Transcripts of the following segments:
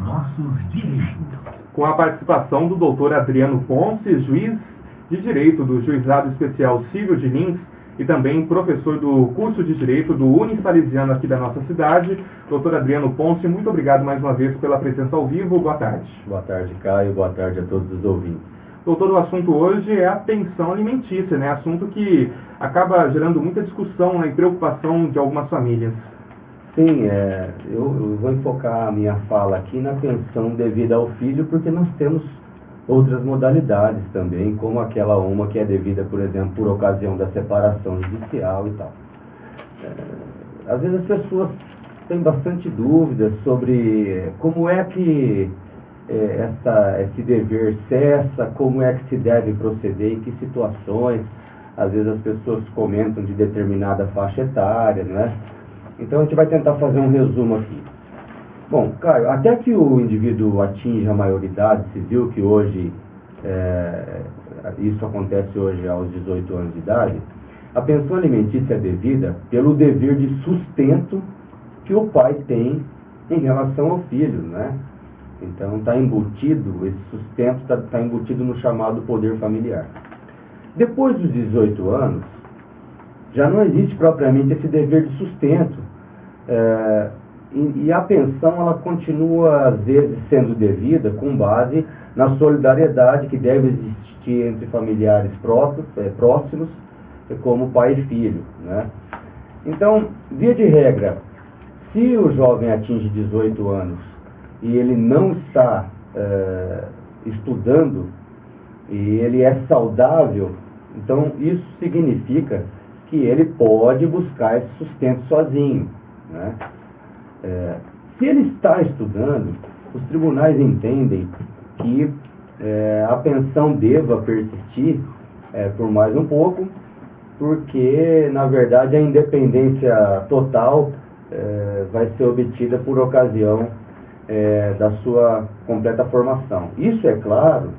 nossos direitos. Com a participação do doutor Adriano Ponce, juiz de Direito do Juizado Especial Cível de Lins e também professor do curso de Direito do Unisalesiano aqui da nossa cidade. Doutor Adriano Ponce, muito obrigado mais uma vez pela presença ao vivo. Boa tarde. Boa tarde, Caio. Boa tarde a todos os ouvintes. Doutor, o assunto hoje é a pensão alimentícia, né? Assunto que acaba gerando muita discussão, né, e preocupação de algumas famílias. Sim, eu vou enfocar a minha fala aqui na pensão devida ao filho, porque nós temos outras modalidades também, como aquela uma que é devida, por exemplo, por ocasião da separação judicial e tal. Às vezes as pessoas têm bastante dúvidas sobre como é que esse dever cessa, como é que se deve proceder, em que situações. Às vezes as pessoas comentam de determinada faixa etária, não é? Então a gente vai tentar fazer um resumo aqui. Bom, Caio, até que o indivíduo atinja a maioridade civil, que hoje, isso acontece hoje aos 18 anos de idade, a pensão alimentícia é devida pelo dever de sustento que o pai tem em relação ao filho, né? Então está embutido, esse sustento está embutido no chamado poder familiar. Depois dos 18 anos, já não existe propriamente esse dever de sustento, e a pensão ela continua às vezes sendo devida com base na solidariedade que deve existir entre familiares próximos, como pai e filho, né? Então, via de regra, se o jovem atinge 18 anos e ele não está estudando e ele é saudável, então isso significa que ele pode buscar esse sustento sozinho, né? Se ele está estudando, os tribunais entendem que a pensão deva persistir por mais um pouco, porque na verdade a independência total vai ser obtida por ocasião da sua completa formação. Isso é claro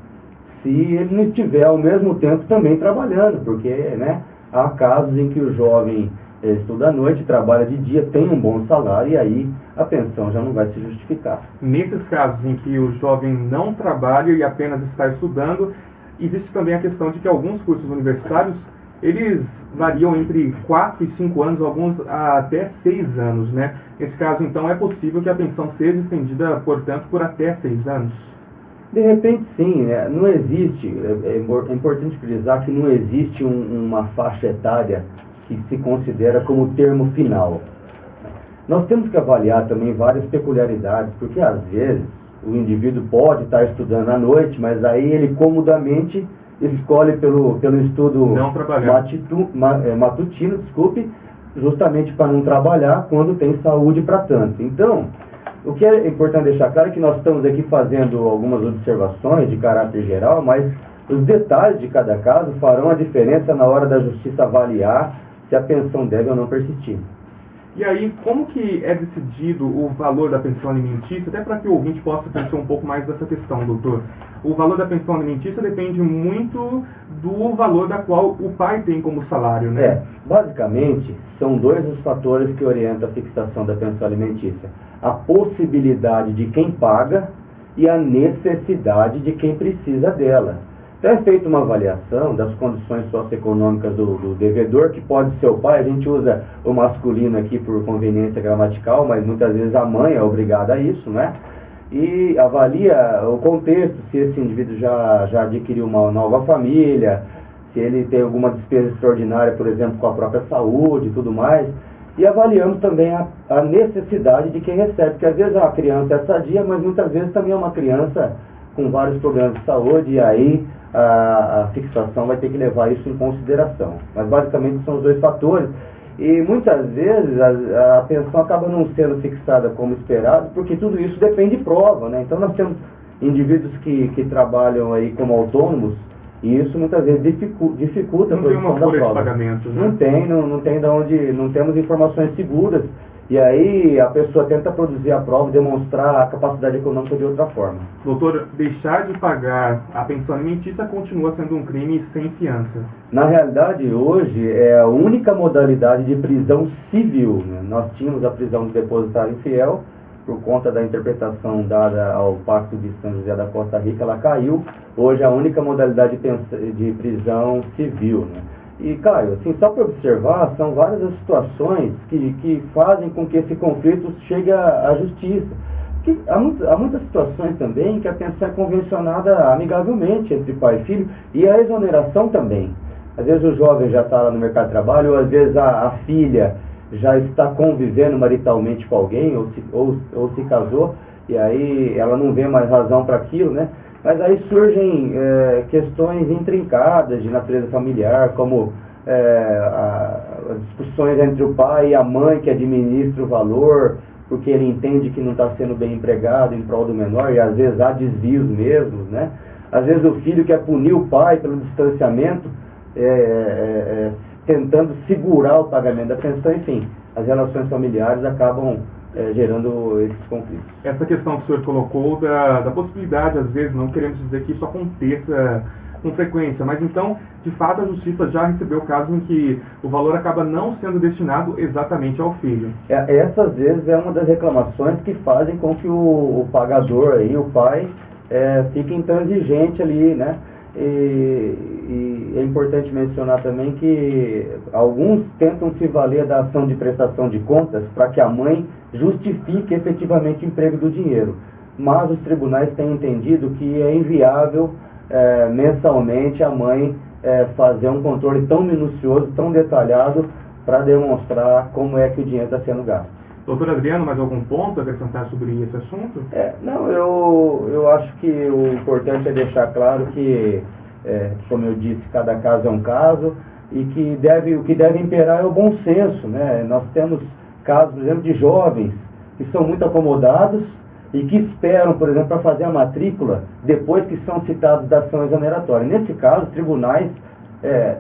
se ele não estiver ao mesmo tempo também trabalhando, porque, né, há casos em que o jovem estuda à noite, trabalha de dia, tem um bom salário, e aí a pensão já não vai se justificar. Nesses casos em que o jovem não trabalha e apenas está estudando, existe também a questão de que alguns cursos universitários, eles variam entre 4 e 5 anos, alguns até 6 anos, né? Nesse caso, então, é possível que a pensão seja estendida, portanto, por até 6 anos? De repente, sim. Não existe, é importante frisar que não existe uma faixa etária que se considera como termo final. Nós temos que avaliar também várias peculiaridades, porque às vezes o indivíduo pode estar estudando à noite, mas aí ele comodamente escolhe pelo estudo matutino, justamente para não trabalhar quando tem saúde para tanto. Então, o que é importante deixar claro é que nós estamos aqui fazendo algumas observações de caráter geral, mas os detalhes de cada caso farão a diferença na hora da justiça avaliar se a pensão deve ou não persistir. E aí, como que é decidido o valor da pensão alimentícia, até para que o ouvinte possa pensar um pouco mais dessa questão, doutor? O valor da pensão alimentícia depende muito do valor da qual o pai tem como salário, né? Basicamente, são dois os fatores que orientam a fixação da pensão alimentícia. A possibilidade de quem paga e a necessidade de quem precisa dela. Então é feita uma avaliação das condições socioeconômicas do devedor, que pode ser o pai. A gente usa o masculino aqui por conveniência gramatical, mas muitas vezes a mãe é obrigada a isso, né? E avalia o contexto, se esse indivíduo já adquiriu uma nova família, se ele tem alguma despesa extraordinária, por exemplo, com a própria saúde e tudo mais. E avaliamos também a necessidade de quem recebe, porque às vezes a criança é sadia, mas muitas vezes também é uma criança com vários problemas de saúde, e aí a fixação vai ter que levar isso em consideração. Mas basicamente são os dois fatores, e muitas vezes a pensão acaba não sendo fixada como esperado, porque tudo isso depende de prova, né? Então nós temos indivíduos que trabalham aí como autônomos, e isso muitas vezes dificulta a produção da prova. Não tem uma folha de pagamento, né? Não tem de onde, não temos informações seguras, e aí a pessoa tenta produzir a prova e demonstrar a capacidade econômica de outra forma. Doutor, deixar de pagar a pensão alimentícia continua sendo um crime sem fiança? Na realidade, hoje é a única modalidade de prisão civil, né? Nós tínhamos a prisão do depositário infiel, por conta da interpretação dada ao Pacto de São José da Costa Rica, ela caiu. Hoje a única modalidade de prisão civil, né? E, Caio, assim, só para observar, são várias as situações que fazem com que esse conflito chegue à justiça. Há muitas situações também que a pensão é convencionada amigavelmente entre pai e filho, e a exoneração também. Às vezes o jovem já está lá no mercado de trabalho, ou às vezes a filha já está convivendo maritalmente com alguém, ou se casou, e aí ela não vê mais razão para aquilo, né? Mas aí surgem questões intrincadas de natureza familiar, como as discussões entre o pai e a mãe que administra o valor, porque ele entende que não está sendo bem empregado em prol do menor, e às vezes há desvios mesmo, né? Às vezes o filho quer punir o pai pelo distanciamento, tentando segurar o pagamento da pensão, enfim, as relações familiares acabam gerando esses conflitos. Essa questão que o senhor colocou da possibilidade, às vezes, não queremos dizer que isso aconteça com frequência, mas então, de fato, a justiça já recebeu casos em que o valor acaba não sendo destinado exatamente ao filho. Essa, às vezes, é uma das reclamações que fazem com que o pagador, aí, o pai, fique intransigente ali, né? E é importante mencionar também que alguns tentam se valer da ação de prestação de contas para que a mãe justifique efetivamente o emprego do dinheiro. Mas os tribunais têm entendido que é inviável mensalmente a mãe fazer um controle tão minucioso, tão detalhado, para demonstrar como é que o dinheiro está sendo gasto. Doutor Adriano, mais algum ponto a acrescentar sobre esse assunto? Não, eu acho que o importante é deixar claro que, como eu disse, cada caso é um caso, e que o que deve imperar é o bom senso, né? Nós temos casos, por exemplo, de jovens que são muito acomodados e que esperam, por exemplo, para fazer a matrícula depois que são citados da ação exoneratória. Nesse caso, os tribunais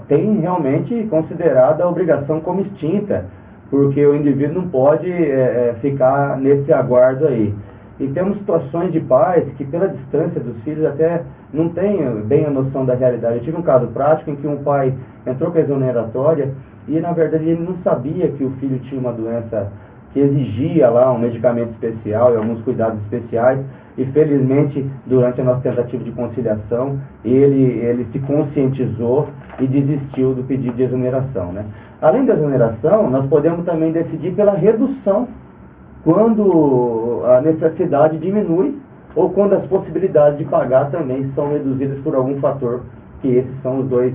têm realmente considerado a obrigação como extinta, porque o indivíduo não pode ficar nesse aguardo aí. E temos situações de pais que, pela distância dos filhos, até não têm bem a noção da realidade. Eu tive um caso prático em que um pai entrou com a exoneratória e, na verdade, ele não sabia que o filho tinha uma doença que exigia lá um medicamento especial e alguns cuidados especiais. E, felizmente, durante a nossa tentativa de conciliação, ele se conscientizou e desistiu do pedido de exoneração, né? Além da exoneração, nós podemos também decidir pela redução, quando a necessidade diminui ou quando as possibilidades de pagar também são reduzidas por algum fator, que esses são os dois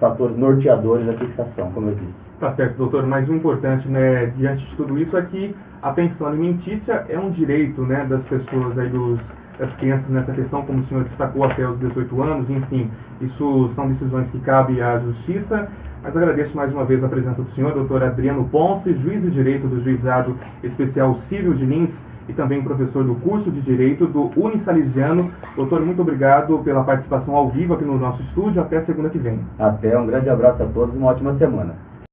fatores norteadores da fixação, como eu disse. Tá certo, doutor, mas o importante, né, diante de tudo isso, é que a pensão alimentícia é um direito, né, das pessoas aí, das crianças nessa questão, como o senhor destacou, até os 18 anos, enfim, isso são decisões que cabem à justiça. Mas agradeço mais uma vez a presença do senhor, doutor Adriano Ponce, juiz de Direito do Juizado Especial Civil de Lins e também professor do curso de Direito do Unisalesiano. Doutor, muito obrigado pela participação ao vivo aqui no nosso estúdio. Até segunda que vem. Até, um grande abraço a todos e uma ótima semana.